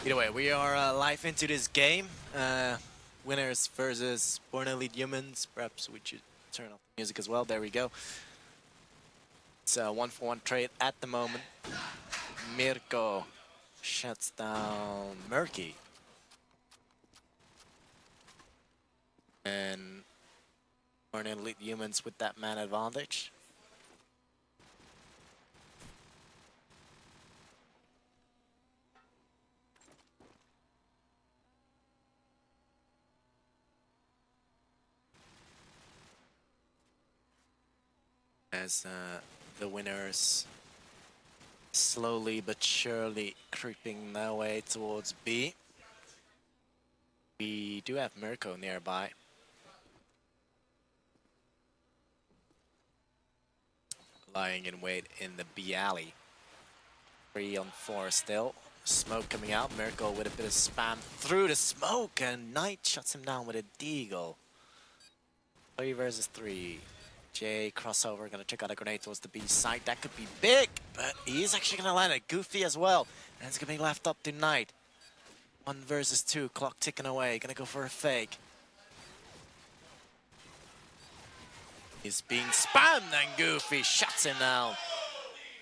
Either way, we are live into this game. Winners versus Born Elite Humans. Perhaps we should turn off the music as well. There we go. It's a 1-for-1 trade at the moment. Mirko shuts down Murky. And Born Elite Humans with that man advantage. As the winners slowly but surely creeping their way towards B. We do have Mirko nearby. Lying in wait in the B alley. 3-on-4 still. Smoke coming out. Mirko with a bit of spam through the smoke, and Knight shuts him down with a deagle. 3 versus 3. Jay crossover, gonna check out a grenade towards the B side. That could be big, but he's actually gonna land a GoTTiii as well. And it's gonna be left up to Knight. 1 versus 2, clock ticking away. Gonna go for a fake. He's being spammed, and GoTTiii shuts him down.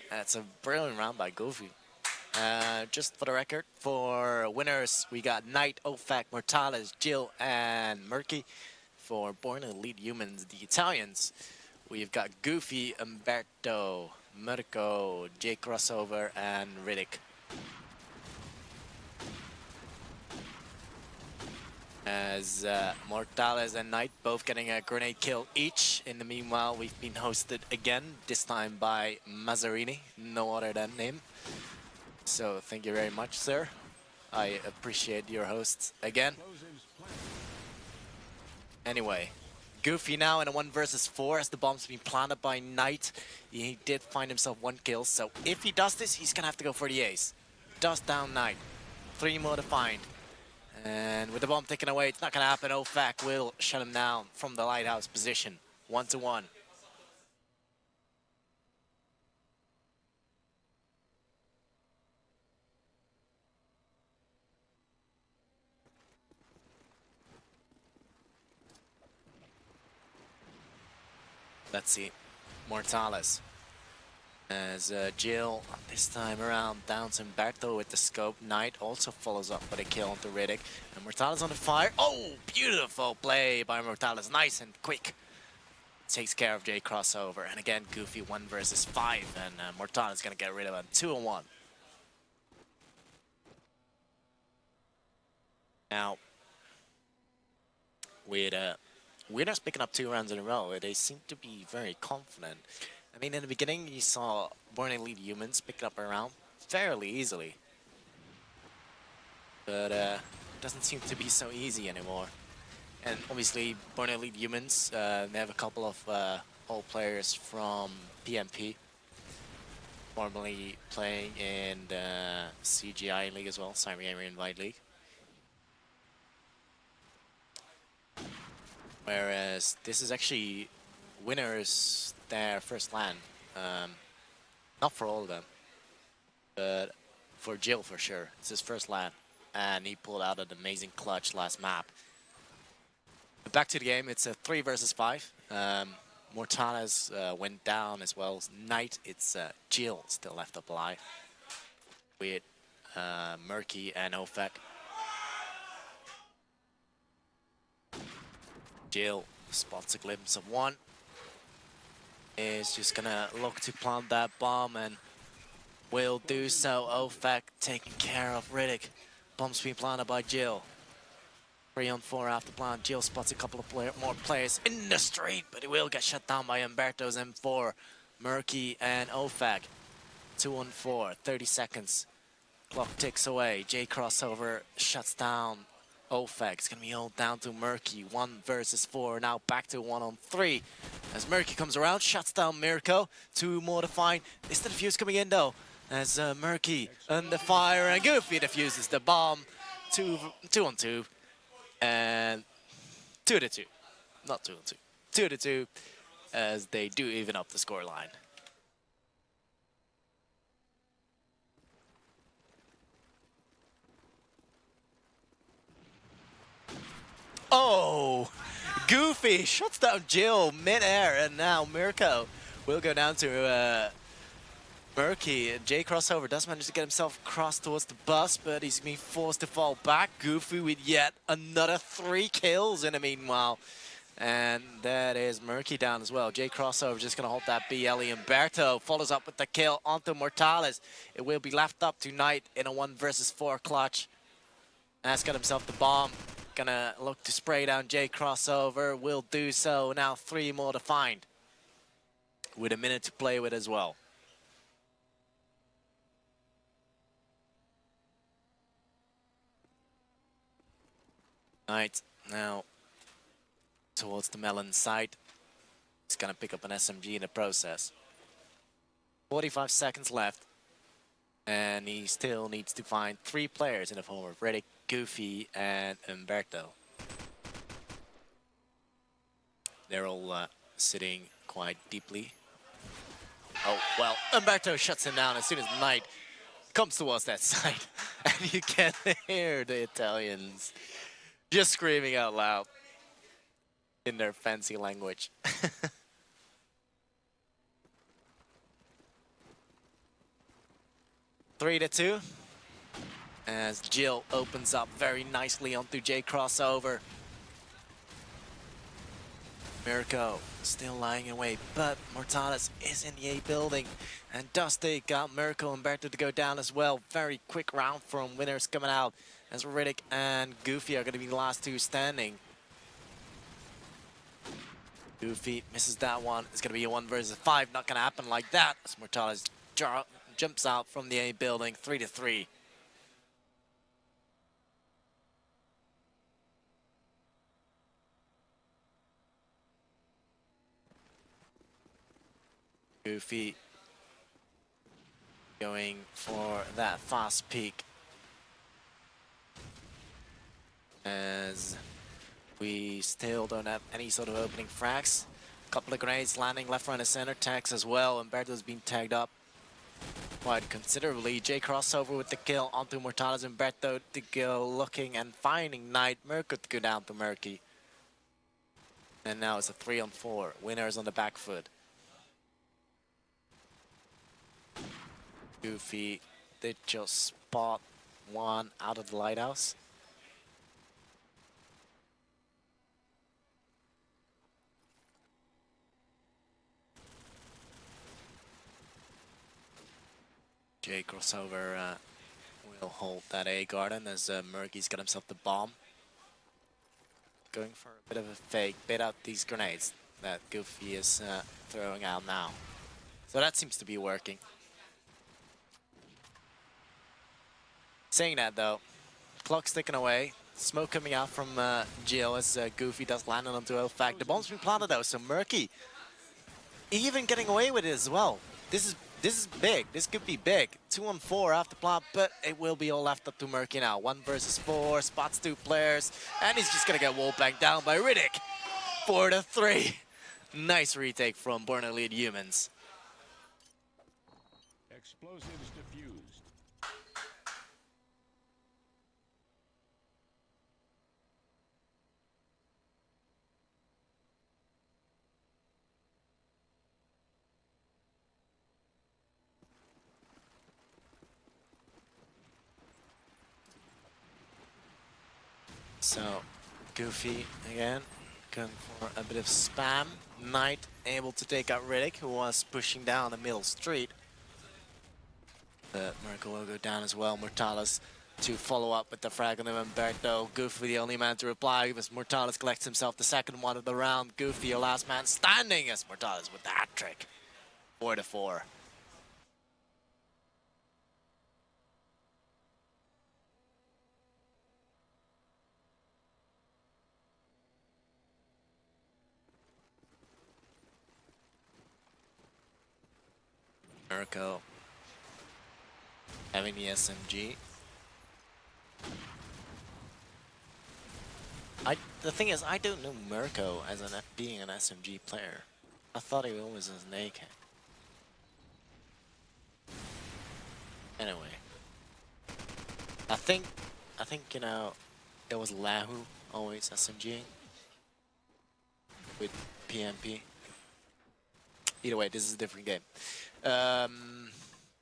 That's a brilliant round by GoTTiii. Just for the record, for winners, we got Knight, Ofak, Mortales, Jill, and Murky. For Born Elite Humans, the Italians, we've got GoTTiii, Umberto, Mirko, J Crossover, and Rikkz. As Mortales and Knight both getting a grenade kill each. In the meanwhile, we've been hosted again, this time by Mazzarini, no other than him. So thank you very much, sir. I appreciate your hosts again. Anyway, GoTTiii now in a 1 versus 4 as the bomb's been planted by Knight. He did find himself 1 kill, so if he does this, he's gonna have to go for the ace. Does down Knight. 3 more to find. And with the bomb taken away, it's not gonna happen. Ofak will shut him down from the lighthouse position. 1-1. Let's see. Mortales. As Jill, this time around, downs Umberto with the scope. Knight also follows up with a kill onto Rikkz. And Mortales on the fire. Oh, beautiful play by Mortales. Nice and quick. Takes care of J Crossover. And again, GoTTiii 1 versus 5. And Mortales gonna get rid of him. 2-1. Now, with winners picking up 2 rounds in a row, they seem to be very confident. I mean, in the beginning, you saw Born Elite Humans pick up a round fairly easily. But it doesn't seem to be so easy anymore. And obviously, Born Elite Humans, they have a couple of old players from PMP. Formerly playing in the CGI League as well, Siberian Invite League. Whereas this is actually winners their first LAN. Not for all of them, but for Jill for sure. It's his first LAN, and he pulled out an amazing clutch last map. But back to the game, it's a 3 versus 5. Mortales went down as well as Knight. It's Jill still left up alive with Murky and Ofak. Jill spots a glimpse of 1. Is just gonna look to plant that bomb and will do so. Ofak taking care of Rikkz. Bomb's being planted by Jill. 3-on-4 after plant. Jill spots a couple of more players in the street, but he will get shut down by Umberto's M4. Murky and Ofak. 2-on-4, 30 seconds. Clock ticks away. J Crossover shuts down Ofak. It's gonna be all down to Murky. 1 versus 4. Now back to 1-on-3. As Murky comes around, shuts down Mirko. 2 more to find. Is the defuse coming in though? As Murky under fire, and GoTTiii defuses the bomb. 2-on-2. And 2-2. Not 2-on-2. 2-2. As they do even up the scoreline. Oh, GoTTiii shuts down Jill mid-air, and now Mirko will go down to Murky. Jay crossover does manage to get himself across towards the bus, but he's being forced to fall back. GoTTiii with yet another 3 kills in the meanwhile. And that is Murky down as well. Jay crossover just gonna hold that B. Ellie Umberto follows up with the kill onto Mortales. It will be left up to Knight in a 1 versus 4 clutch. Has got himself the bomb. Gonna look to spray down Jay crossover. Will do so. Now 3 more to find. With a minute to play with as well. Knight now towards the melon side. He's gonna pick up an SMG in the process. 45 seconds left. And he still needs to find 3 players in the form of Rikkz, GoTTiii, and Umberto. They're all sitting quite deeply. Oh, well, Umberto shuts him down as soon as Knight comes towards that side. And you can hear the Italians just screaming out loud in their fancy language. 3-2. As Jill opens up very nicely onto Jay crossover. Mirko still lying in wait, but Mortales is in the A building and does take out Mirko and Umberto to go down as well. Very quick round from winners coming out as Rikkz and GoTTiii are going to be the last 2 standing. GoTTiii misses that one. It's going to be a 1 versus 5. Not going to happen like that as Mortales jumps out from the A building. 3-3. GoTTiii going for that fast peek as we still don't have any sort of opening frags. Couple of grenades landing left, right, and center. Tags as well. Umberto's been tagged up quite considerably. Jay crossover with the kill onto Mortales. Umberto to go looking and finding Knight. Mirko to go down to Murky. And now it's a 3-on-4. Winners on the back foot. GoTTiii did just spot one out of the lighthouse. Jay crossover will hold that A garden as Murky's got himself the bomb. Going for a bit of a fake, bait out these grenades that GoTTiii is throwing out now. So that seems to be working. Saying that though, clock's ticking away. Smoke coming out from Jill as GoTTiii does land onto OFAC. The bomb's been planted though, so Murky even getting away with it as well. This is big. This could be big. 2-on-4 after plant, but it will be all left up to Murky now. 1 versus 4, spots 2 players, and he's just gonna get wallbanged down by Rikkz. 4-3. Nice retake from Born Elite Humans. Explosives diffused. So, GoTTiii again, going for a bit of spam. Knight able to take out Rikkz, who was pushing down the middle street. But Mirko will go down as well. Mortales to follow up with the frag on Umberto. GoTTiii the only man to reply as Mortales collects himself the second one of the round. GoTTiii your last man standing as Mortales with the hat trick. 4-4. Mirko having the SMG. The thing is, I don't know Mirko as being an SMG player. I thought he always was an AK. Anyway, I think you know it was Lahu always SMG with PMP. Either way, this is a different game.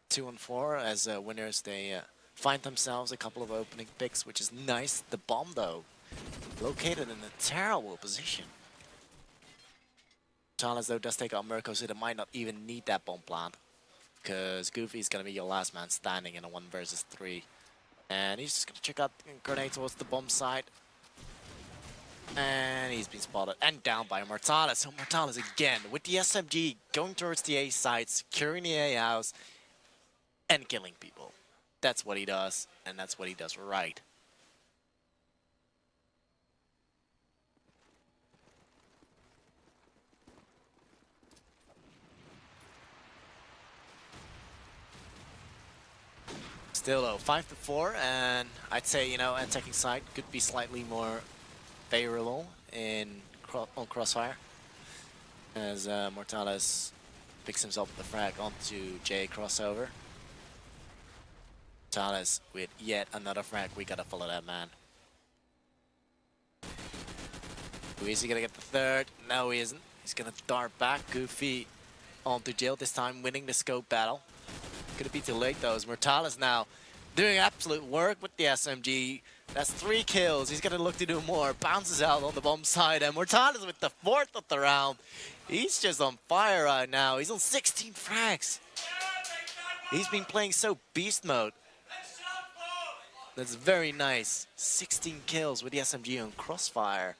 2-4 as winners, they find themselves a couple of opening picks, which is nice. The bomb, though, located in a terrible position. Pauluzz, though, does take out Mirko, so they might not even need that bomb plant, because GoTTiii is going to be your last man standing in a 1 versus 3. And he's just going to check out the grenade towards the bomb side. And he's been spotted and down by Mortalis. So Mortalis again with the SMG going towards the A side, securing the A house and killing people. That's what he does, and that's what he does right. Still though, 5-4, and I'd say, you know, attacking side could be slightly more favorable on Crossfire, as Mortalis picks himself the frag onto J crossover. Mortalis with yet another frag. We gotta follow that man. Is he gonna get the third? No, he isn't. He's gonna dart back. GoTTiii onto Jill, this time winning the scope battle. Could it be too late though, as Mortalis now doing absolute work with the SMG. That's 3 kills. He's gonna look to do more. Bounces out on the bomb side, and Mortalis with the 4th of the round. He's just on fire right now. He's on 16 frags. He's been playing so beast mode. That's very nice. 16 kills with the SMG on Crossfire.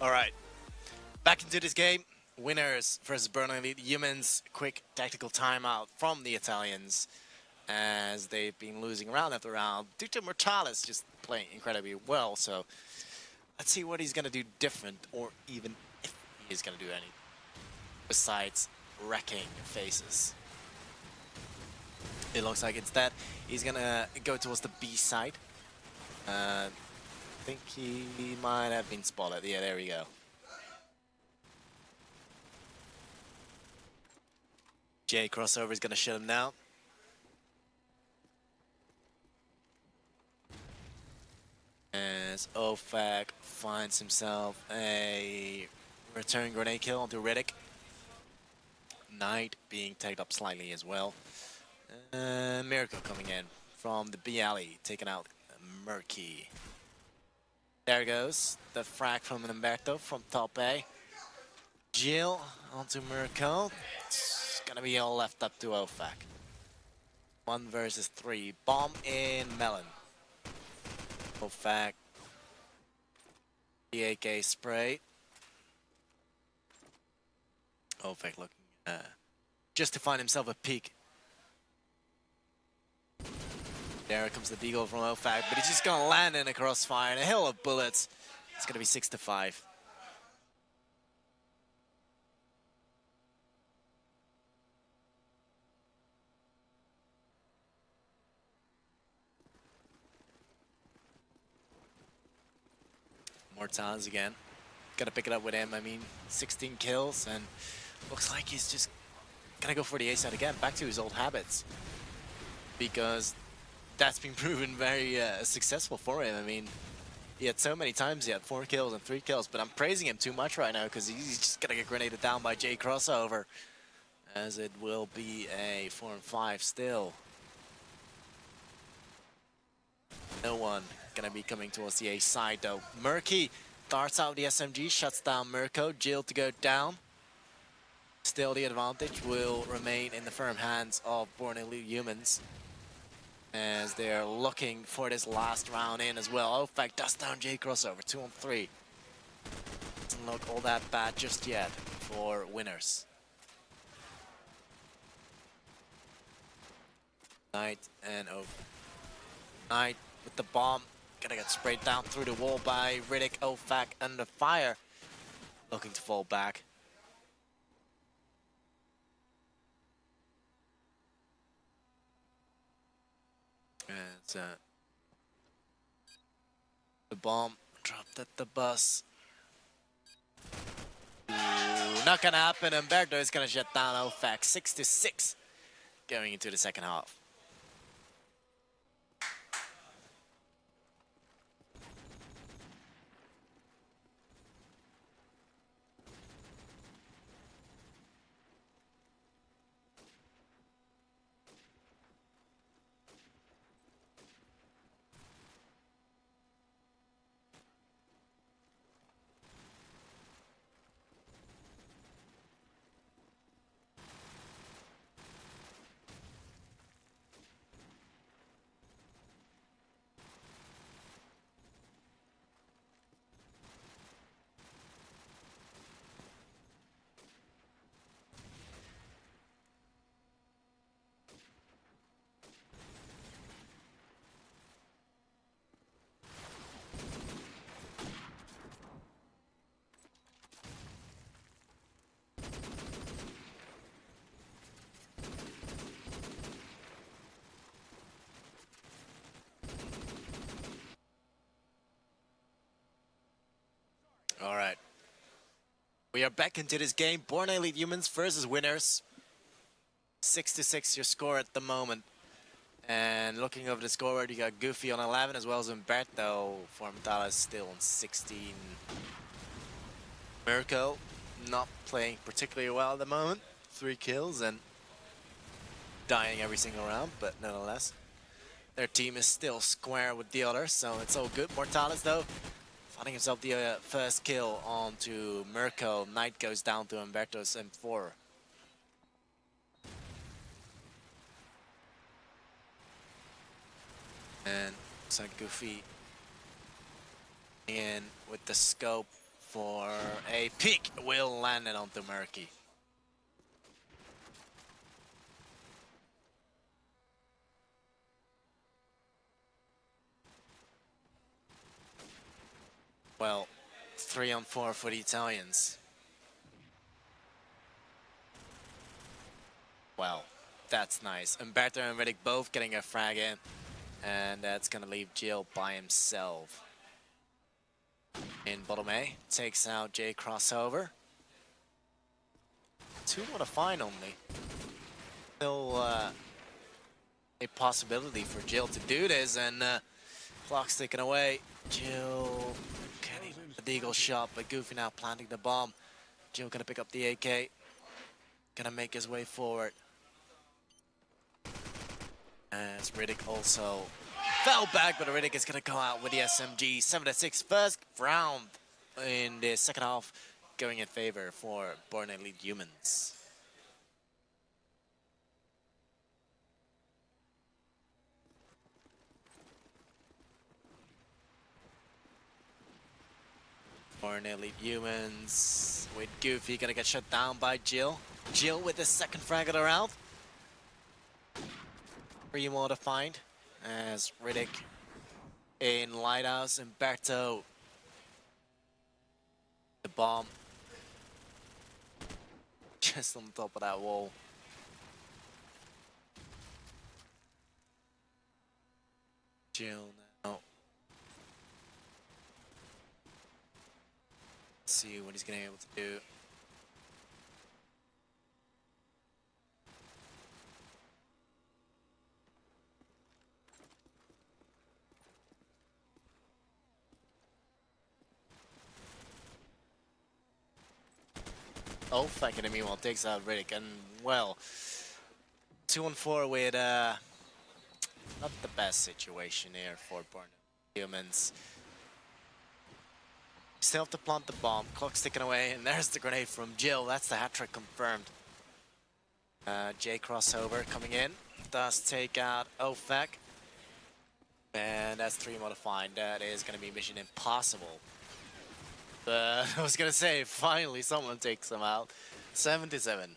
All right, back into this game. Winners versus Burning Elite Humans. Quick tactical timeout from the Italians, as they've been losing round after round due to Mortalis just playing incredibly well. So let's see what he's gonna do different, or even if he is gonna do any, besides wrecking faces. It looks like instead he's gonna go towards the B side. I think he might have been spotted. Yeah, there we go. J crossover is gonna shut him down. As Ofak finds himself a return grenade kill onto Rikkz. Knight being tagged up slightly as well. Miracle coming in from the B alley, taking out Murky. There goes the frag from Umberto from top A. Jill onto Miracle. It's gonna be all left up to Ofak. 1 versus 3. Bomb in Melon. In fact, the AK spray. Fact looking just to find himself a peek. There comes the deagle from Ofac, but he's just gonna land in a crossfire and a hill of bullets. It's gonna be 6-5. Mortaz again. Gotta pick it up with him. I mean, 16 kills, and looks like he's just gonna go for the A-side again, back to his old habits. Because that's been proven very successful for him. I mean, he had so many times he had 4 kills and 3 kills, but I'm praising him too much right now because he's just gonna get grenaded down by J Crossover, as it will be a 4-5 still. No one gonna be coming towards the A side though. Murky darts out the SMG, shuts down Mirko. Jill to go down. Still, the advantage will remain in the firm hands of Born Elite Humans, as they're looking for this last round in as well. Ofac does down J Crossover, 2-on-3. Doesn't look all that bad just yet for winners. Knight and Knight with the bomb, gonna get sprayed down through the wall by Rikkz. Ofac under fire, looking to fall back. And the bomb dropped at the bus. Ooh, not gonna happen. Umberto is gonna shut down Ofac, 6-6 going into the second half. All right. We are back into this game. Born Elite Humans versus winners. 6-6 your score at the moment. And looking over the scoreboard, you got Goofy on 11 as well as Umberto. Formentala still on 16. Mirko not playing particularly well at the moment. 3 kills and dying every single round, but nonetheless. Their team is still square with the others, so it's all good. Mortalis though, finding himself the first kill onto Mirko. Knight goes down to Umberto's M4. And looks like Goofy in with the scope for a peek. Will land it onto Murky. Well, 3-on-4 for the Italians. Well, that's nice. Umberto and Rikkz both getting a frag in. And that's gonna leave Jill by himself. In bottom A, takes out J Crossover. 2 on a fine only. Still a possibility for Jill to do this, and clock's ticking away. Jill getting the deagle shot, but Goofy now planting the bomb. Jill gonna pick up the AK. Gonna make his way forward. As Rikkz also fell back, but Rikkz is going to go out with the SMG. 7-6, first round in the second half, going in favor for Born Elite Humans. Born Elite Humans with GoTTiii gonna get shut down by Jill. Jill with the second frag of the round. 3 more to find as Riddick in Lighthouse and Berto. The bomb just on top of that wall. Jill now. Let's see what he's gonna be able to do. Oh, fuck it, meanwhile takes out Riddick, and well, 2-on-4 with not the best situation here for Born Humans. Still have to plant the bomb, clock's ticking away, and there's the grenade from Jill. That's the hat-trick confirmed. J crossover coming in, does take out OFAC. And that's 3 more to find. That is gonna be mission impossible. I was gonna say, finally someone takes them out. 77.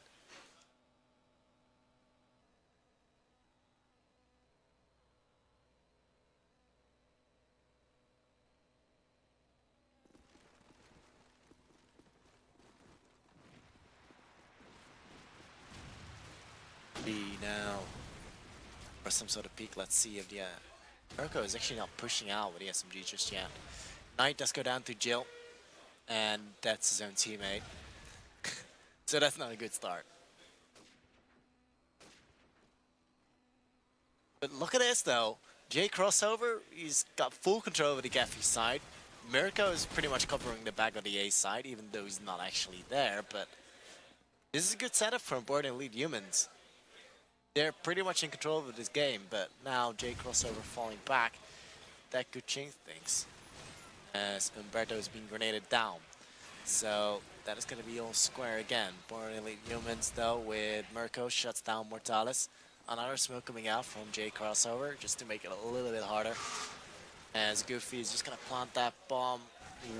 B now. For some sort of peek, let's see if the Urko is actually not pushing out with the SMG just yet. Knight does go down to Jill. And that's his own teammate. So that's not a good start. But look at this though. J crossover, he's got full control over the Gaffy side. Mirko is pretty much covering the back of the A side, even though he's not actually there. But this is a good setup for Born Elite Humans. They're pretty much in control of this game, but now J crossover falling back, that could change things. As Umberto is being grenaded down. So that is going to be all square again. Born Elite Humans though with Mirko shuts down Mortalis. Another smoke coming out from J crossover just to make it a little bit harder. As GoTTiii is just going to plant that bomb.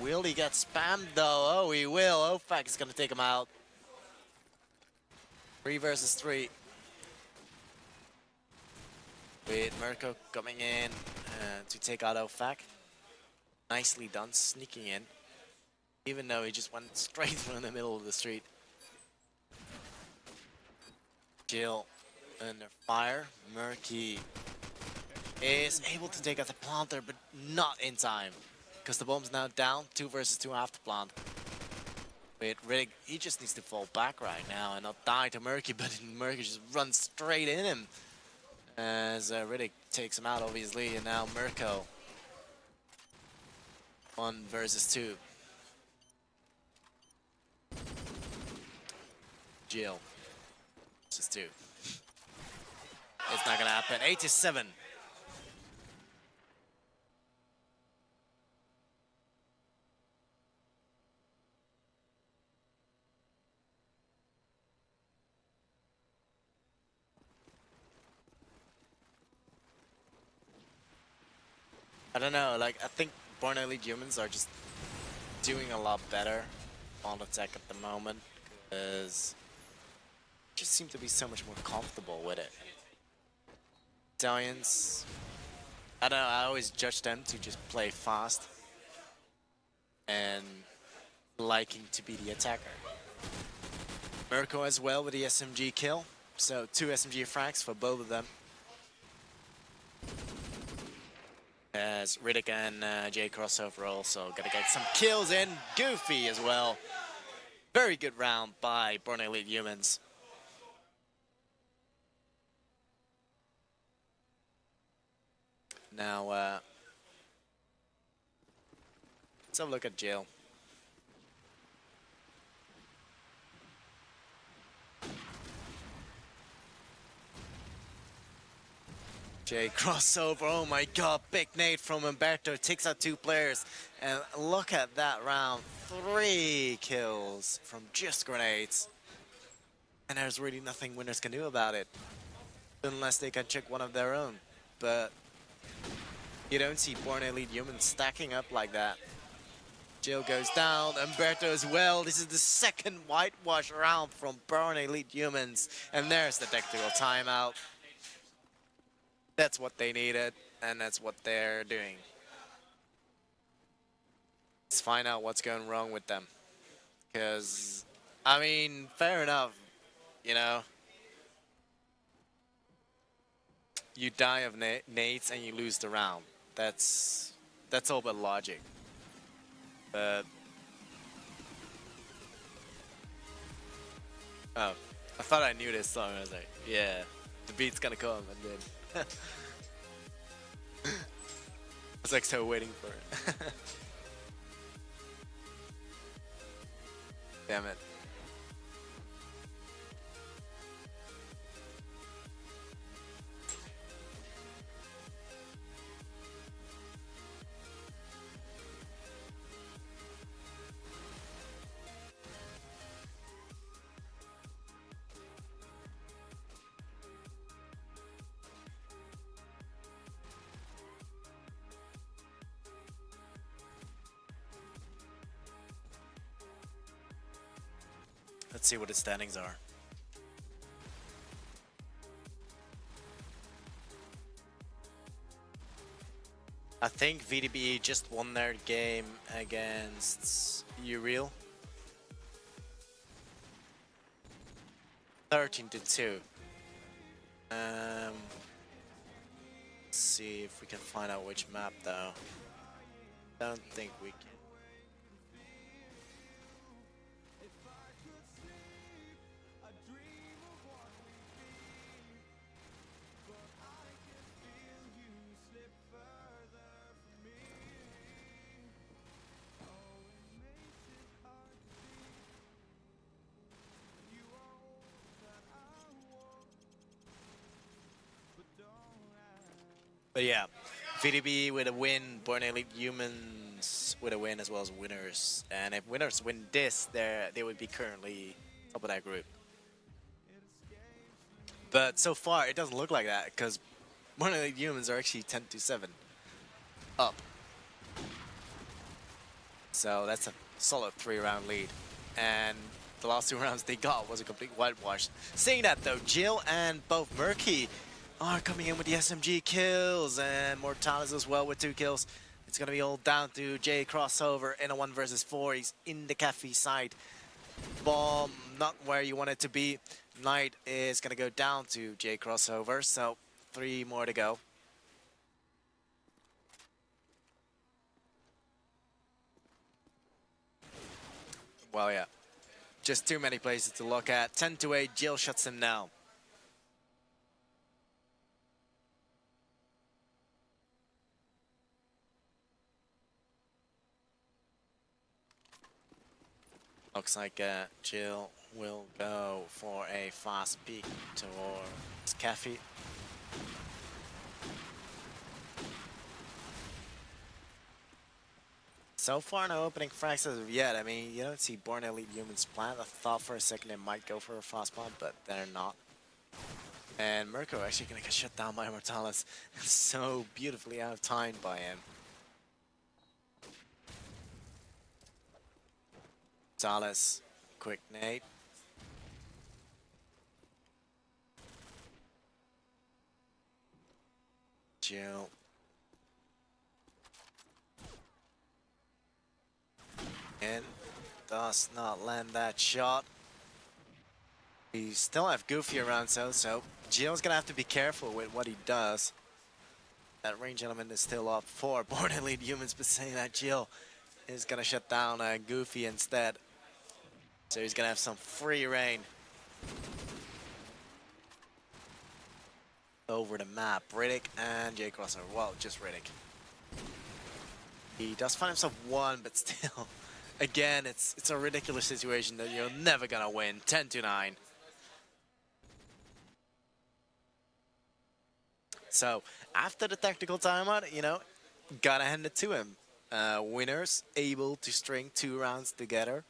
Will he get spammed though? Oh, he will. OFAC is going to take him out. 3 versus 3. With Mirko coming in to take out OFAC. Nicely done, sneaking in. Even though he just went straight through the middle of the street. Jill under fire. Murky is able to take out the planter, but not in time. Because the bomb's now down, 2 versus 2 after plant. With Riddick, he just needs to fall back right now and not die to Murky, but Murky just runs straight in him. As Riddick takes him out, obviously, and now Mirko. 1 versus 2. Jill versus 2. It's not gonna happen. 87. I don't know, like, I think Born Elite Humans are just doing a lot better on attack at the moment, because just seem to be so much more comfortable with it. Dynz, I don't know, I always judge them to just play fast and liking to be the attacker. Mirko as well with the SMG kill, so 2 SMG frags for both of them. As Riddick and J crossover also gonna get some kills in. GoTTiii as well. Very good round by Born Elite Humans. Now, let's have a look at Jill. J crossover, oh my god, big nade from Umberto, takes out 2 players. And look at that round, 3 kills from just grenades. And there's really nothing winners can do about it. Unless they can check one of their own. But you don't see Born Elite Humans stacking up like that. Jill goes down, Umberto as well. This is the second whitewash round from Burn Elite Humans. And there's the tactical timeout. That's what they needed, and that's what they're doing. Let's find out what's going wrong with them. Because, I mean, fair enough, you know. You die of nades and you lose the round. That's all but logic. But oh, I thought I knew this song. I was like, yeah, the beat's gonna come, and then I was like so waiting for it. Damn it. Let's see what the standings are. I think VDB just won their game against Uriel. 13-2. Let's see if we can find out which map though. Don't think we can. But yeah, VDB with a win, Born Elite Humans with a win as well as winners. And if winners win this, they would be currently top of that group. But so far, it doesn't look like that because Born Elite Humans are actually 10-7 up. So that's a solid 3-round lead. And the last 2 rounds they got was a complete whitewash. Saying that though, Jill and both Murky are coming in with the SMG kills, and Mortalis as well with 2 kills. It's gonna be all down to Jay crossover in a 1 versus 4. He's in the cafe side. Bomb not where you want it to be. Knight is gonna go down to Jay crossover, so 3 more to go. Well, yeah, just too many places to look at. 10-8, Jill shuts him down. Looks like Jill will go for a fast peek towards Cafe. So far, no opening frags as of yet. I mean, you don't see Born Elite Humans plant. I thought for a second they might go for a fast plant, but they're not. And Mirko actually gonna get shut down by Mortalis. So beautifully out of time by him. Mortalis, quick nade. Jill. And does not land that shot. We still have Goofy around, so Jill's gonna have to be careful with what he does. That range element is still up for Born Elite Humans, but saying that Jill is gonna shut down Goofy instead. So he's gonna have some free reign over the map. Riddick and Jay Crosser. Well, just Riddick. He does find himself 1, but still, again, it's a ridiculous situation that you're never gonna win. 10-9. So after the tactical timeout, you know, gotta hand it to him. Winners able to string 2 rounds together.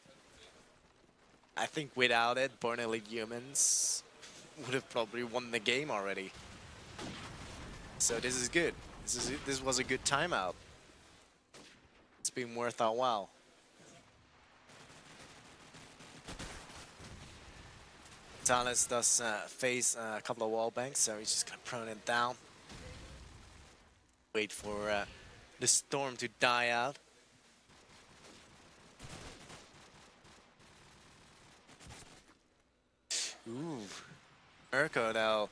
I think without it, Born Elite Humans would have probably won the game already. So this is good. This was a good timeout. It's been worth our while. Pauluzz does face a couple of wall banks, so he's just gonna prone it down. Wait for the storm to die out. Ooh, Mirko though,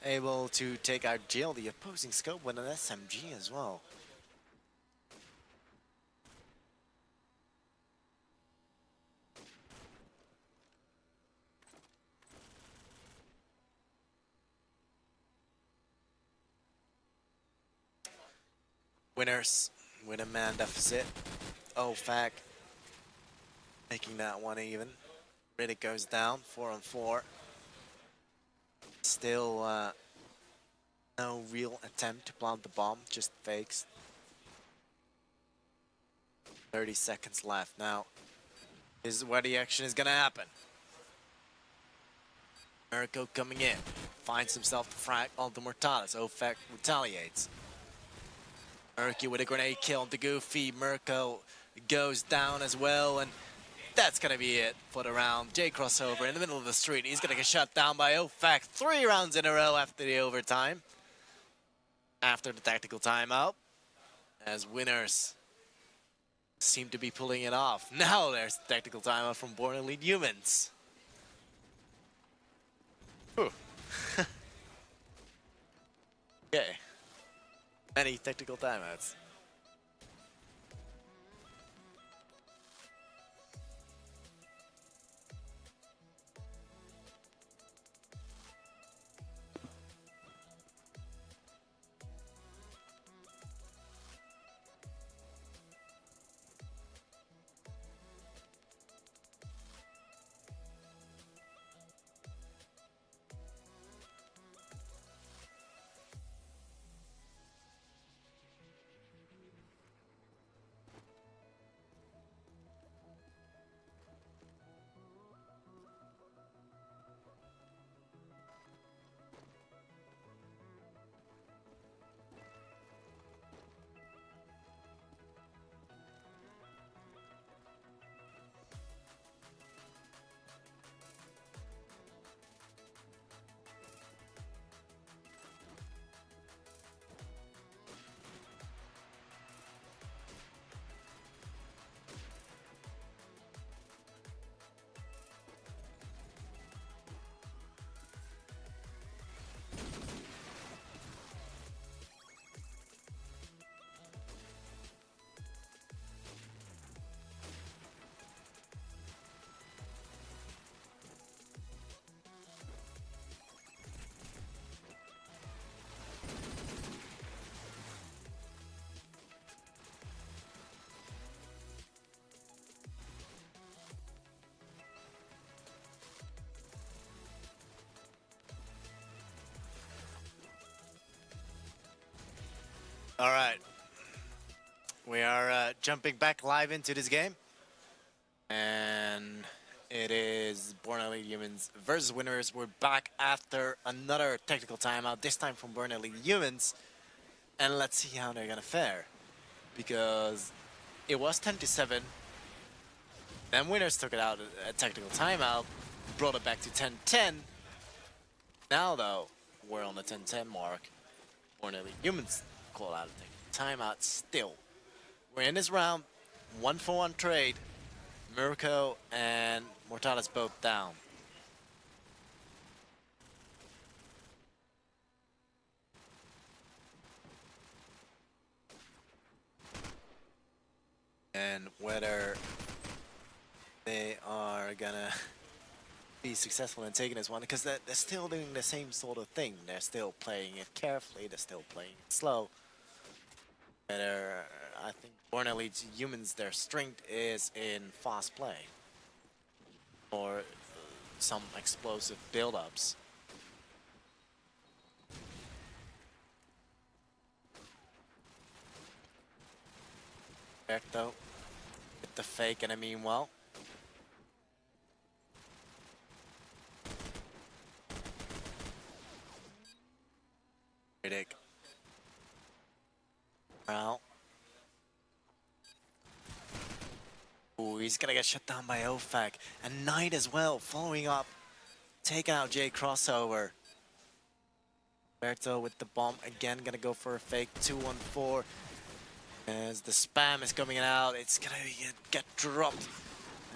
able to take out Jill, the opposing scope with an SMG as well. Winners with a man deficit. Oh, fact. Making that one even. Rikkz goes down, 4 on 4. Still no real attempt to plant the bomb, just fakes. 30 seconds left now. This is where the action is gonna happen. Mirko coming in, finds himself the frag onto Mortalis. Ofek retaliates. Mirko with a grenade kill onto Goofy. Mirko goes down as well, and that's gonna be it for the round. J crossover in the middle of the street. He's gonna get shut down by Ofek 3 rounds in a row after the overtime. After the tactical timeout, as winners seem to be pulling it off. Now there's the tactical timeout from Born Elite Humans. Okay. Many tactical timeouts. All right. We are jumping back live into this game. And it is Born Elite Humans versus Winners. We're back after another technical timeout, this time from Born Elite Humans. And let's see how they're going to fare. Because it was 10-7. Then Winners took it out a technical timeout, brought it back to 10-10. Now, though, we're on the 10-10 mark. Born Elite Humans call out a technical timeout still. We're in this round, 1-for-1 trade. Mirko and Mortalis both down. And whether they are gonna be successful in taking this one, because they're still doing the same sort of thing. They're still playing it carefully, they're still playing it slow. Whether I think Born Elite Humans, their strength is in fast play or some explosive build-ups. Back though, with the fake enemy well. Rikkz. Well. Ooh, he's gonna get shut down by Ofek. And Knight as well, following up taking out Jay crossover. Berto with the bomb again, gonna go for a fake 2-1-4. As the spam is coming out, it's gonna get dropped.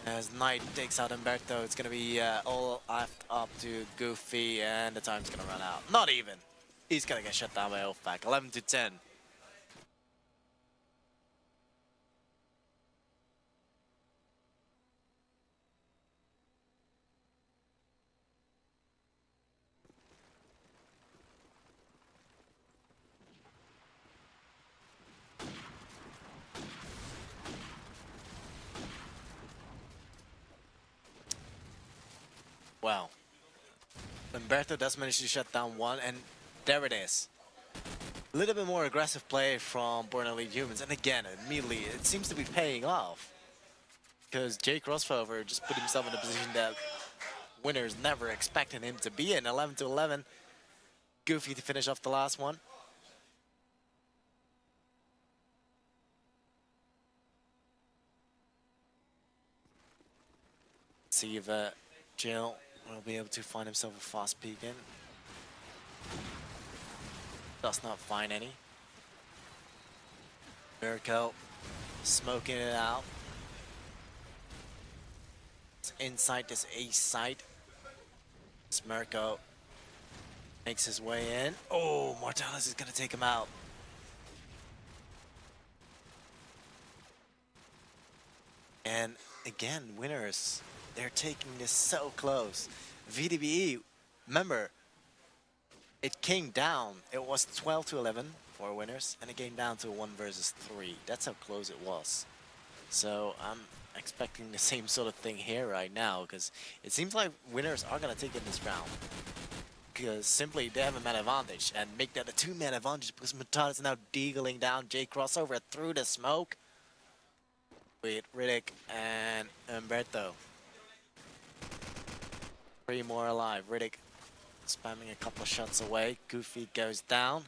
As Knight takes out Umberto, it's gonna be all left up to GoTTiii, and the time's gonna run out. Not even. He's gonna get shut down by OFAC. 11-10. Wow. Umberto does manage to shut down one, and there it is. A little bit more aggressive play from Born Elite Humans, and again, immediately, it seems to be paying off. Because Jay Crossover just put himself in a position that winners never expected him to be in. 11-11. GoTTiii to finish off the last one. See if Jill will be able to find himself a fast peek in. Does not find any. Mirko smoking it out. It's inside this ace site. Mirko makes his way in. Oh, Mortalis is gonna take him out. And again, winners, they're taking this so close. VDBE, remember, it came down. It was 12-11 for winners, and it came down to 1 versus 3. That's how close it was. So I'm expecting the same sort of thing here right now, because it seems like winners are gonna take in this round. Because simply they have a man advantage, and make that a 2-man advantage because Mortalis is now deagling down Jay Crossover through the smoke with Rikkz and Umberto. 3 more alive. Rikkz spamming a couple shots away. GoTTiii goes down.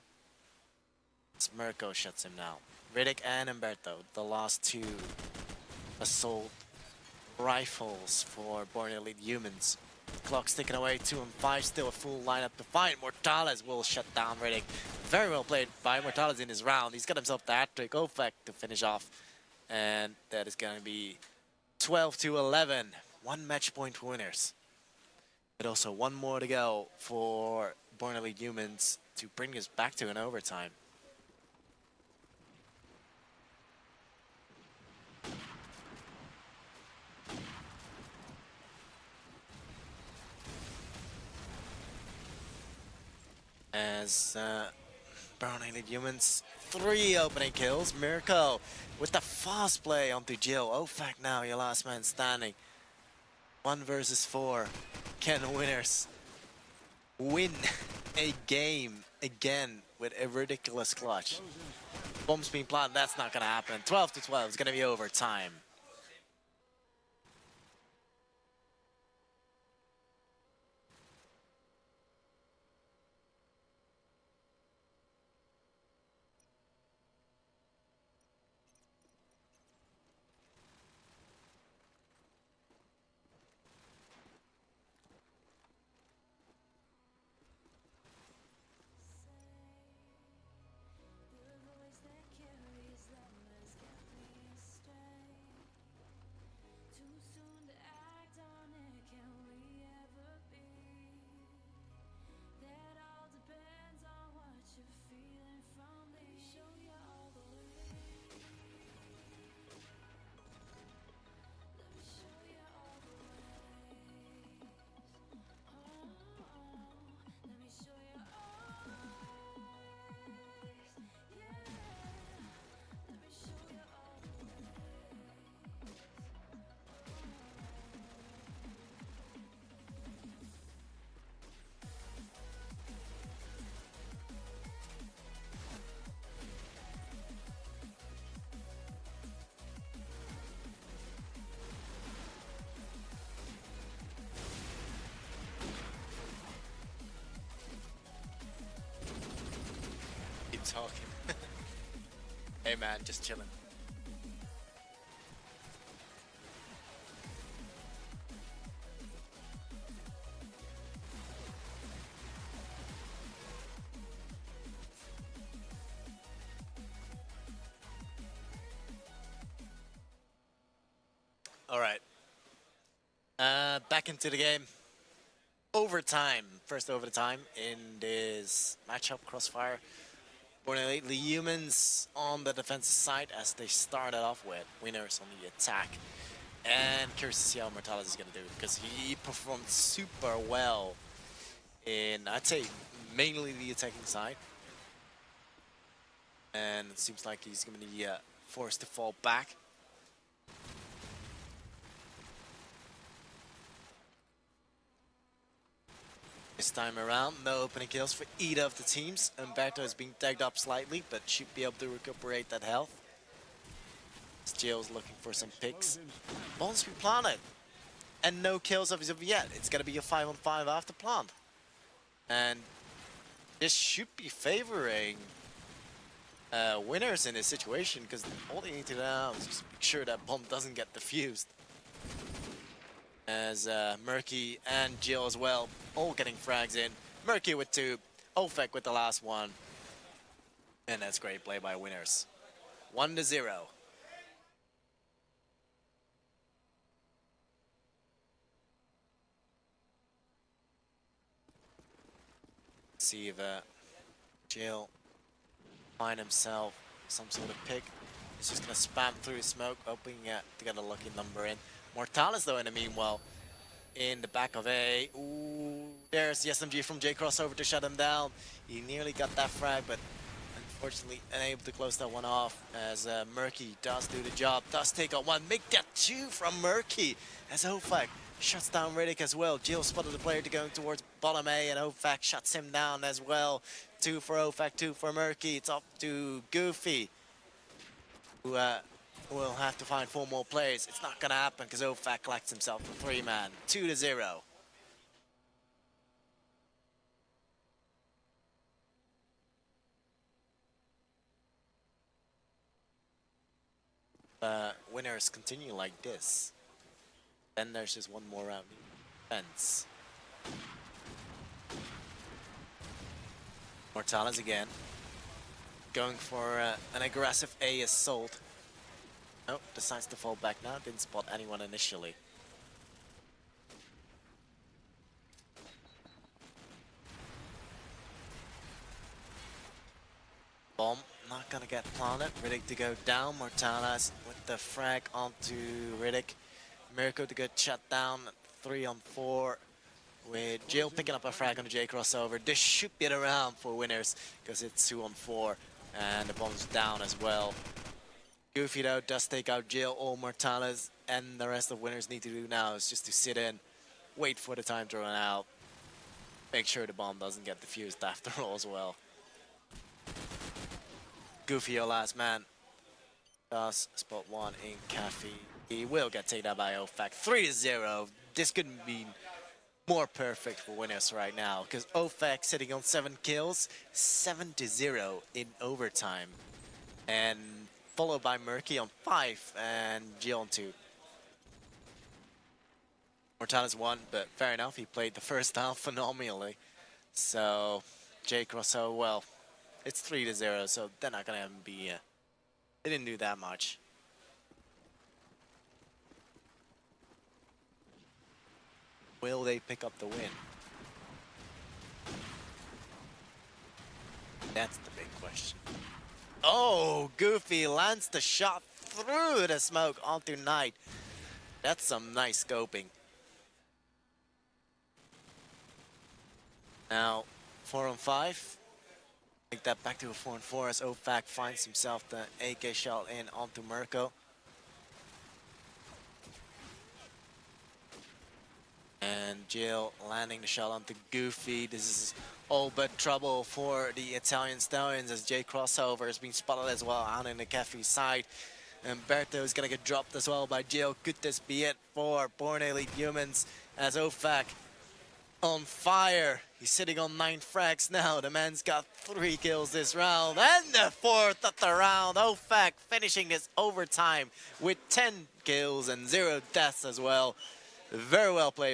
Mirko shuts him down. Rikkz and Umberto, the last 2 assault rifles for Born Elite Humans. Clock's ticking away, 2-5, still a full lineup to fight. Mortalis will shut down Rikkz. Very well played by Mortalis in this round. He's got himself the hat-trick OFAC to finish off. And that is going to be 12-11. 1 match point for winners. But also 1 more to go for Born Elite Humans to bring us back to an overtime. As Born Elite Humans, 3 opening kills. Mirko with the fast play onto Jill. OFAC now, your last man standing. 1 versus 4. Can winners win a game again with a ridiculous clutch? Bombs being planted, that's not gonna happen. 12-12, it's gonna be overtime. Talking. Hey man, just chilling. All right. Back into the game. Overtime. First overtime in this matchup, Crossfire. Born Elite, the humans on the defensive side as they started off with. Winners on the attack. And curious to see how Mortalis is going to do because he performed super well in, I'd say, mainly the attacking side. And it seems like he's going to be forced to fall back. This time around, no opening kills for either of the teams. Umberto is being tagged up slightly, but should be able to recuperate that health. Steel's looking for some picks. Bombs be planted. And no kills of yet. It's going to be a 5-on-5 after plant. And this should be favoring winners in this situation, because all they need to do now is just make sure that bomb doesn't get defused. As Murky and Jill as well, all getting frags in. Murky with 2, Ofek with the last one. And that's great play by winners. 1-0. See if Jill find himself some sort of pick. He's just gonna spam through his smoke, hoping to get a lucky number in. Mortalis though in the meanwhile, in the back of A. Ooh, there's the SMG from J Crossover to shut him down. He nearly got that frag, but unfortunately unable to close that one off as Murky does do the job, does take on 1. Make that 2 from Murky as Ofek shuts down Rikkz as well. Jill spotted the player to going towards bottom A, and Ofek shuts him down as well. 2 for Ofek, 2 for Murky. It's up to GoTTiii, who will have to find 4 more players. It's not gonna happen because Ofek collects himself a 3-man. 2-0. Winners continue like this. Then there's just one more round. Dynz. Mortalis again. Going for an aggressive A assault. Oh, decides to fall back now. Didn't spot anyone initially. Bomb not gonna get planted. Rikkz to go down. Mortalis with the frag onto Rikkz. Mirko to get shut down. 3-on-4 with Jill picking up a frag on the J crossover. This should be it around for winners because it's 2-on-4 and the bomb's down as well. GoTTiii though does take out Jill or Mortalis, and the rest of winners need to do now is just to sit in, wait for the time to run out, make sure the bomb doesn't get defused after all as well. GoTTiii, your last man, does spot 1 in Cafe. He will get taken out by Ofek. 3-0. This couldn't be more perfect for winners right now because Ofek sitting on 7 kills, 7-0 in overtime, and followed by Murky on 5 and Jill on 2. Mortalis won, but fair enough, he played the first half phenomenally. So J Crossover, well, it's 3-0, so they're not gonna be. They didn't do that much. Will they pick up the win? That's the big question. Oh, GoTTiii lands the shot through the smoke onto Knight. That's some nice scoping. Now, 4-on-5. Take that back to a 4-on-4 as Ofek finds himself the AK shot in onto Mirko. And Jill landing the shot onto GoTTiii. This is all but trouble for the Italian Stallions as J Crossover has been spotted as well out in the Cafe side. And Berto is gonna get dropped as well by Jill. Could this be it for Born Elite Humans as Ofek on fire? He's sitting on 9 frags now. The man's got 3 kills this round. And the 4th of the round. Ofek finishing this overtime with 10 kills and 0 deaths as well. Very well played.